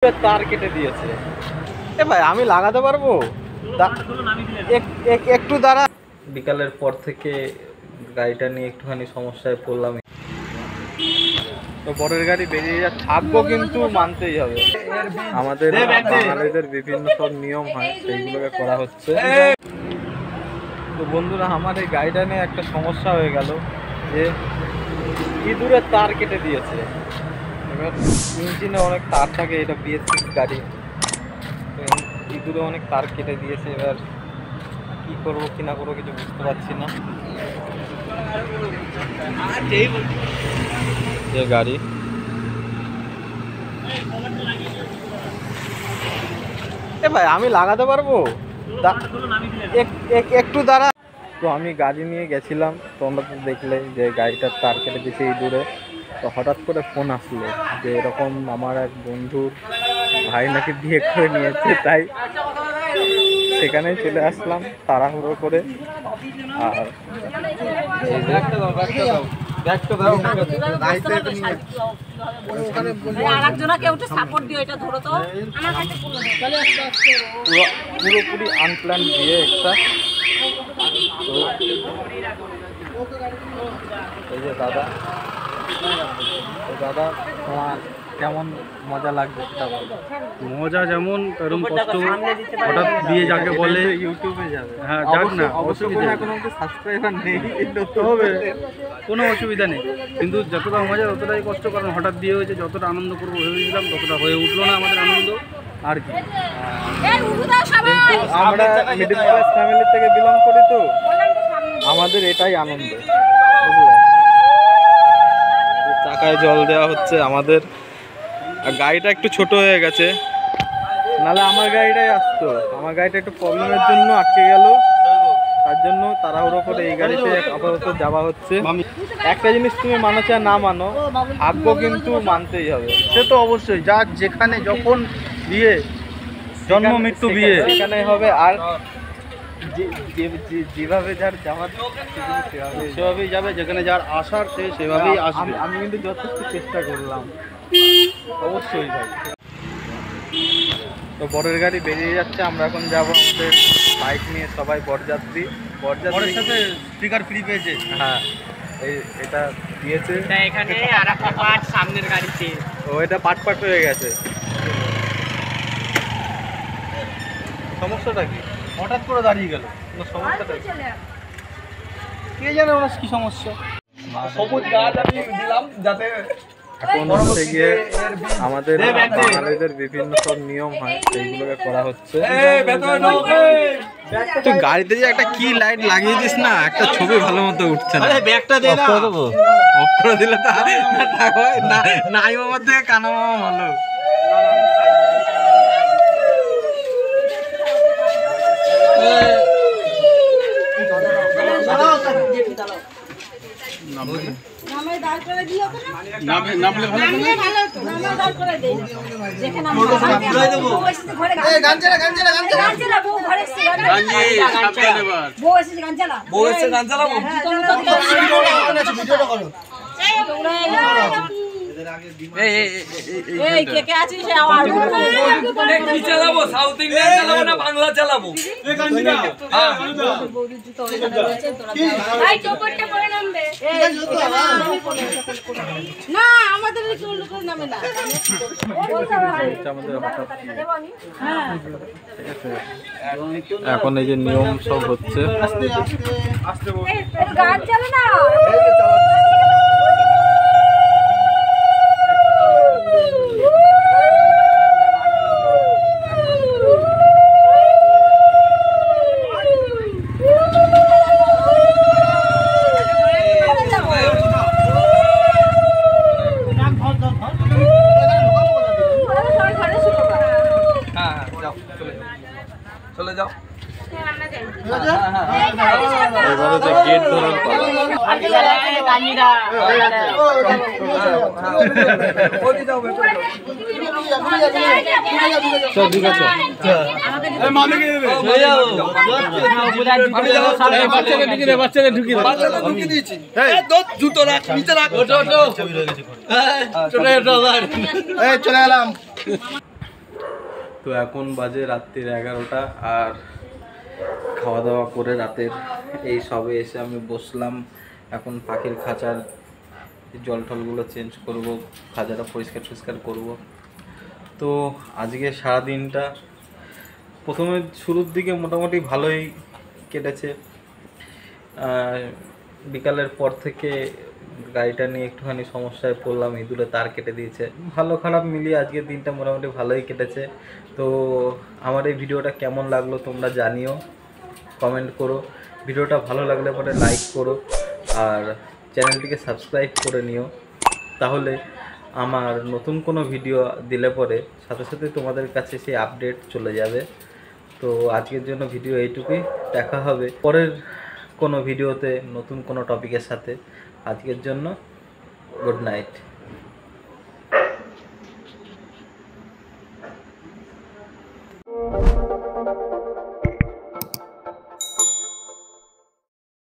তার কেটে দিয়েছে। এ ভাই আমি লাগাতে পারবো? একটু দাঁড়া। বিকালের পর থেকে গাড়িটা নিয়ে একটুখানি সমস্যায় পড়লাম। তো পরের গাড়ি বেরিয়ে যা থাকবো, কিন্তু মানতেই হবে। আমাদের বাঙালিদের বিভিন্ন সব নিয়ম হয়, সেইগুলোকে করা হচ্ছে। তো বন্ধুরা, আমার এই গাড়িটা নিয়ে একটা সমস্যা হয়ে গেল যে ইঁদুরের তার কেটে দিয়েছে। এবার ইঞ্জিনে অনেক তার থাকে, এটা BS6 গাড়ি, ইঁদুরে অনেক তার কেটে দিয়েছে। এবার কি করবো কি না করবো কিছু বুঝতে পারছি না। যে গাড়ি এ ভাই আমি লাগাতে পারবো? একটু দাঁড়া। তো আমি গাড়ি নিয়ে গেছিলাম, তোমরা তো দেখলে যে গাড়িটার তার কেটে দিয়েছে ইঁদুরে। তো হঠাৎ করে ফোন আসলো যে এরকম আমার এক বন্ধুর ভাই নাকি বিয়ে করে নিয়েছে, তাই সেখানেই চলে আসলাম তাড়াহুড়ো করে। আর পুরোপুরি আনপ্ল্যান বিয়ে একটা। তো এই যে দাদা, দাদা তোমার কেমন মজা লাগবে সেটা বলো। মজা যেমন এরকম কষ্ট, হঠাৎ বিয়ে যাকে বলে ইউটিউবে যাবে। হ্যাঁ যাক না, অসুবিধা কোনো সাবস্ক্রাইবার নেই, হবে কোনো অসুবিধা নেই, কিন্তু যতটা মজা ততটাই কষ্ট। কারণ হঠাৎ বিয়ে হয়েছে, যতটা আনন্দ করবো ভেবেছিলাম ততটা হয়ে উঠলো না আমাদের আনন্দ। আর কি, আমরা মিডল ক্লাস ফ্যামিলি থেকে বিলং করি, তো আমাদের এটাই আনন্দ। চাকায় জল দেওয়া হচ্ছে আমাদের। গাড়িটা একটু ছোট হয়ে গেছে, নাহলে আমার গাড়িটাই আসতো। আমার গাড়িটা একটু প্রবলেমের জন্য আটকে গেল, তার জন্য তাড়াহুড়ো করে এই গাড়িতে আপাতত যাওয়া হচ্ছে। একটা জিনিস তুমি মানো চাই না মানো, ভাগ্য কিন্তু মানতেই হবে। সে তো অবশ্যই, যার যেখানে যখন বিয়ে, জন্ম মৃত্যু বিয়ে সেখানে হবে। আর যেভাবে যার যাওয়ার সেভাবেই যাবে, যেখানে যার আসার সে সেভাবেই আসবে। আমি কিন্তু যথেষ্ট চেষ্টা করলাম, অবশ্যই ভাই। তো বরের গাড়ি বেরিয়ে যাচ্ছে, আমরা এখন যাবো আমাদের বাইক নিয়ে সবাই বরযাত্রী। বরের সাথে স্পিকার ফ্রি পেয়েছে। হ্যাঁ, এটা দিয়েছে এখানে আর একটা পার্ট সামনের গাড়িতে। ও এটা পাট হয়ে গেছে। সমস্যাটা কি? হঠাৎ করে দাঁড়িয়ে গেল, সমস্যাটা কি? কে জানে ওনার কি সমস্যা। সবুজ গাছ আমি দিলাম যাতে। এখন হচ্ছে গিয়ে আমাদের বাঙালিদের বিভিন্ন সব নিয়ম হয়, সেইগুলোকে করা হচ্ছে। তুই গাড়িতে যে একটা কি লাইট লাগিয়ে দিস না, একটা ছবি ভালো মতো উঠছে না। ব্যাগটা দে না, অফ করে দিলে না, নাই মামার থেকে কানা মামা ভালো। বাংলা চালাবো। না আমাদের নামে না। এখন এই যে নিয়ম সব হচ্ছে। গান চালে না। চলে যাও। এবারে যে গেট ধরার পালা। বাচ্চাদের ঢুকিয়ে দিয়েছি। জুতো রাখ, নিচে রাখ। চলে এলাম। তো এখন বাজে রাত্রির 11টা, আর খাওয়া দাওয়া করে রাতের এই সবে এসে আমি বসলাম। এখন পাখির খাঁচার জল টলগুলো চেঞ্জ করব, খাঁচাটা পরিষ্কার করব। তো আজকে সারাদিনটা প্রথমে শুরুর দিকে মোটামুটি ভালোই কেটেছে। বিকালের পর থেকে গাড়িটা নিয়ে একটুখানি সমস্যায় পড়লাম, ইঁদুরে তার কেটে দিয়েছে। ভালো খারাপ মিলিয়ে আজকের দিনটা মোটামুটি ভালোই কেটেছে। তো আমার এই ভিডিওটা কেমন লাগলো তোমরা জানিও, কমেন্ট করো। ভিডিওটা ভালো লাগলে পরে লাইক করো, আর চ্যানেলটিকে সাবস্ক্রাইব করে নিও, তাহলে আমার নতুন কোনো ভিডিও দিলে পরে সাথে সাথে তোমাদের কাছে সেই আপডেট চলে যাবে। তো আজকের জন্য ভিডিও এইটুকুই, দেখা হবে পরের কোনো ভিডিওতে নতুন কোনো টপিকের সাথে। আজকের জন্য গুড নাইট।